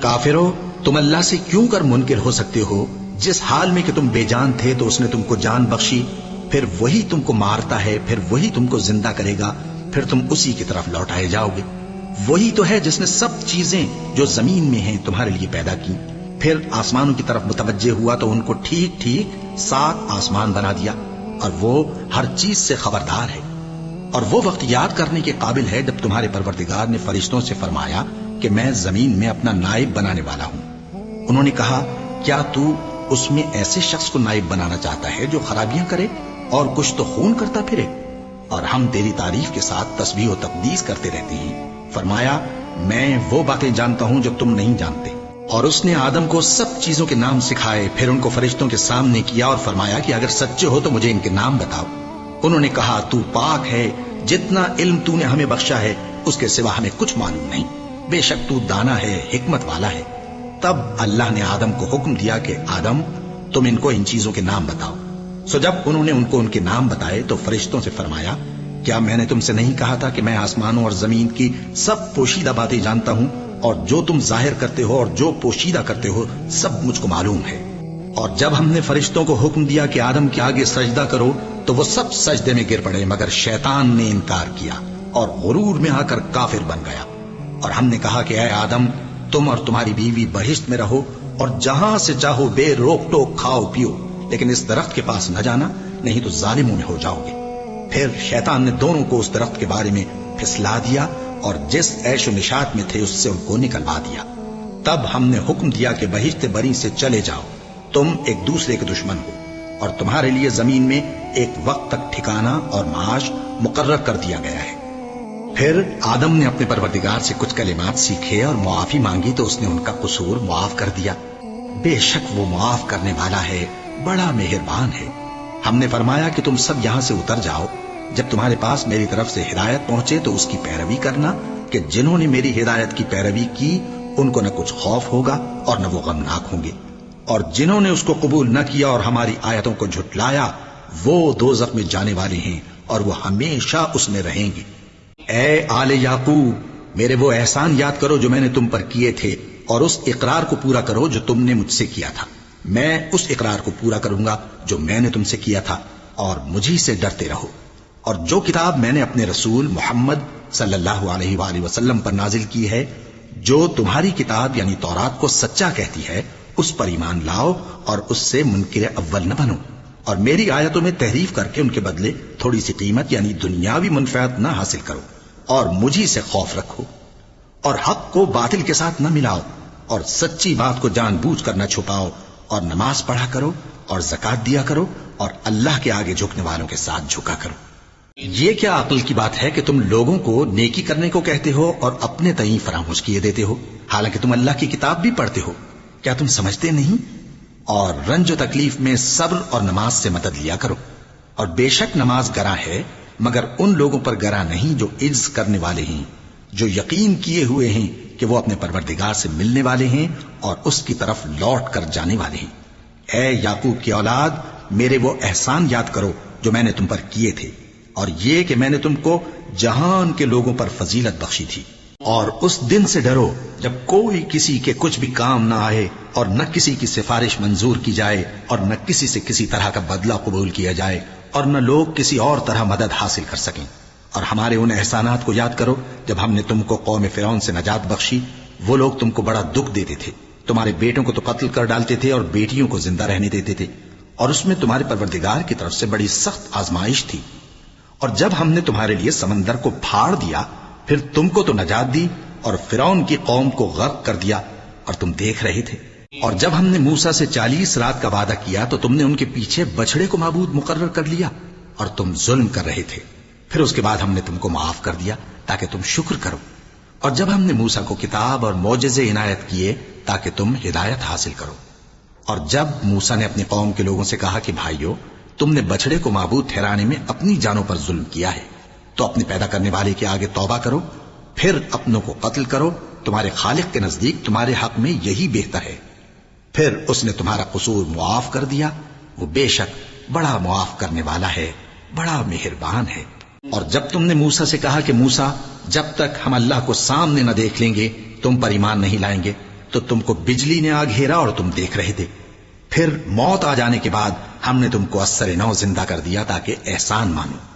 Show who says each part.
Speaker 1: کافرو، تم اللہ سے کیوں کر منکر ہو سکتے ہو؟ جس حال میں کہ تم بے جان تھے تو اس نے تم کو جان بخشی، پھر وہی تم کو مارتا ہے، پھر وہی تم کو زندہ کرے گا، پھر تم اسی کی طرف لوٹائے جاؤ گے۔ وہی تو ہے جس نے سب چیزیں جو زمین میں ہیں تمہارے لیے پیدا کی، پھر آسمانوں کی طرف متوجہ ہوا تو ان کو ٹھیک ٹھیک 7 آسمان بنا دیا، اور وہ ہر چیز سے خبردار ہے۔ اور وہ وقت یاد کرنے کے قابل ہے جب تمہارے پروردگار نے فرشتوں سے فرمایا کہ میں زمین میں اپنا نائب بنانے والا ہوں۔ انہوں نے کہا، کیا تو اس میں ایسے شخص کو نائب بنانا چاہتا ہے جو خرابیاں کرے اور کچھ تو خون کرتا پھرے؟ اور ہم تیری تعریف کے ساتھ تسبیح و تقدیس کرتے رہتے ہیں۔ فرمایا، میں وہ باتیں جانتا ہوں جو تم نہیں جانتے۔ اور اس نے آدم کو سب چیزوں کے نام سکھائے، پھر ان کو فرشتوں کے سامنے کیا اور فرمایا کہ اگر سچے ہو تو مجھے ان کے نام بتاؤ۔ انہوں نے کہا، تو پاک ہے، جتنا علم تو نے ہمیں بخشا ہے اس کے سوا ہمیں کچھ معلوم نہیں، بے شک تو دانا ہے، حکمت والا ہے۔ تب اللہ نے آدم کو حکم دیا کہ آدم، تم ان کو ان چیزوں کے نام بتاؤ۔ سو جب انہوں نے ان کو ان کے نام بتائے تو فرشتوں سے فرمایا، کیا میں نے تم سے نہیں کہا تھا کہ میں آسمانوں اور زمین کی سب پوشیدہ باتیں جانتا ہوں، اور جو تم ظاہر کرتے ہو اور جو پوشیدہ کرتے ہو سب مجھ کو معلوم ہے۔ اور جب ہم نے فرشتوں کو حکم دیا کہ آدم کے آگے سجدہ کرو تو وہ سب سجدے میں گر پڑے، مگر شیطان نے انکار کیا اور غرور میں آ کر کافر بن گیا۔ اور ہم نے کہا کہ اے آدم، تم اور تمہاری بیوی بہشت میں رہو اور جہاں سے چاہو بے روک ٹوک کھاؤ پیو، لیکن اس درخت کے پاس نہ جانا، نہیں تو ظالموں میں ہو جاؤ گے۔ پھر شیطان نے دونوں کو اس درخت کے بارے میں پھسلا دیا اور جس عیش و نشاط میں تھے اس سے ان کو نکلوا دیا۔ تب ہم نے حکم دیا کہ بہشت بری سے چلے جاؤ، تم ایک دوسرے کے دشمن ہو، اور تمہارے لیے زمین میں ایک وقت تک ٹھکانہ اور معاش مقرر کر دیا گیا ہے۔ پھر آدم نے اپنے پروردگار سے کچھ کلمات سیکھے اور معافی مانگی تو اس نے ان کا قصور معاف کر دیا۔ بے شک وہ معاف کرنے والا ہے، بڑا مہربان ہے۔ ہم نے فرمایا کہ تم سب یہاں سے اتر جاؤ، جب تمہارے پاس میری طرف سے ہدایت پہنچے تو اس کی پیروی کرنا، کہ جنہوں نے میری ہدایت کی پیروی کی ان کو نہ کچھ خوف ہوگا اور نہ وہ غمناک ہوں گے، اور جنہوں نے اس کو قبول نہ کیا اور ہماری آیتوں کو جھٹلایا وہ دوزخ میں جانے والے ہیں اور وہ ہمیشہ اس میں رہیں گے۔ اے آل یعقوب، میرے وہ احسان یاد کرو جو میں نے تم پر کیے تھے، اور اس اقرار کو پورا کرو جو تم نے مجھ سے کیا تھا۔ میں اس اقرار کو پورا کروں گا جو میں نے تم سے کیا تھا، اور مجھی سے ڈرتے رہو۔ اور جو کتاب میں نے اپنے رسول محمد صلی اللہ علیہ وآلہ وسلم پر نازل کی ہے، جو تمہاری کتاب یعنی تورات کو سچا کہتی ہے، اس پر ایمان لاؤ اور اس سے منکر اول نہ بنو، اور میری آیتوں میں تحریف کر کے ان کے بدلے تھوڑی سی قیمت یعنی دنیاوی منفعت نہ حاصل کرو، اور مجھی سے خوف رکھو، اور حق کو باطل کے ساتھ نہ ملاؤ، اور سچی بات کو جان بوجھ کر نہ چھپاؤ، اور نماز پڑھا کرو اور زکات دیا کرو، اور اللہ کے آگے جھکنے والوں کے ساتھ جھکا کرو۔ یہ کیا عقل کی بات ہے کہ تم لوگوں کو نیکی کرنے کو کہتے ہو اور اپنے تئیں فراموش کیے دیتے ہو، حالانکہ تم اللہ کی کتاب بھی پڑھتے ہو؟ کیا تم سمجھتے نہیں؟ اور رنج و تکلیف میں صبر اور نماز سے مدد لیا کرو، اور بے شک نماز گراں ہے، مگر ان لوگوں پر گراں نہیں جو عجز کرنے والے ہیں، جو یقین کیے ہوئے ہیں کہ وہ اپنے پروردگار سے ملنے والے ہیں اور اس کی طرف لوٹ کر جانے والے ہیں۔ اے یعقوب کی اولاد، میرے وہ احسان یاد کرو جو میں نے تم پر کیے تھے، اور یہ کہ میں نے تم کو جہان کے لوگوں پر فضیلت بخشی تھی۔ اور اس دن سے ڈرو جب کوئی کسی کے کچھ بھی کام نہ آئے، اور نہ کسی کی سفارش منظور کی جائے، اور نہ کسی سے کسی طرح کا بدلہ قبول کیا جائے، اور نہ لوگ کسی اور طرح مدد حاصل کر سکیں۔ اور ہمارے ان احسانات کو یاد کرو جب ہم نے تم کو قوم فرعون سے نجات بخشی۔ وہ لوگ تم کو بڑا دکھ دیتے تھے، تمہارے بیٹوں کو تو قتل کر ڈالتے تھے اور بیٹیوں کو زندہ رہنے دیتے تھے، اور اس میں تمہارے پروردگار کی طرف سے بڑی سخت آزمائش تھی۔ اور جب ہم نے تمہارے لیے سمندر کو پھاڑ دیا، پھر تم کو تو نجات دی اور فرعون کی قوم کو غرق کر دیا، اور تم دیکھ رہے تھے۔ اور جب ہم نے موسیٰ سے 40 رات کا وعدہ کیا تو تم نے ان کے پیچھے بچڑے کو معبود مقرر کر لیا، اور تم ظلم کر رہے تھے۔ پھر اس کے بعد ہم نے تم کو معاف کر دیا تاکہ تم شکر کرو۔ اور جب ہم نے موسیٰ کو کتاب اور معجزے عنایت کیے تاکہ تم ہدایت حاصل کرو۔ اور جب موسیٰ نے اپنی قوم کے لوگوں سے کہا کہ بھائیو، تم نے بچڑے کو معبود ٹھہرانے میں اپنی جانوں پر ظلم کیا ہے، تو اپنے پیدا کرنے والے کے آگے توبہ کرو، پھر اپنوں کو قتل کرو، تمہارے خالق کے نزدیک تمہارے حق میں یہی بہتر ہے۔ پھر اس نے تمہارا قصور معاف کر دیا، وہ بے شک بڑا معاف کرنے والا ہے، بڑا مہربان ہے۔ اور جب تم نے موسیٰ سے کہا کہ موسیٰ، جب تک ہم اللہ کو سامنے نہ دیکھ لیں گے تم پر ایمان نہیں لائیں گے، تو تم کو بجلی نے آ گھیرا اور تم دیکھ رہے تھے. پھر موت آ جانے کے بعد ہم نے تم کو اثر نو زندہ کر دیا تاکہ احسان مانو.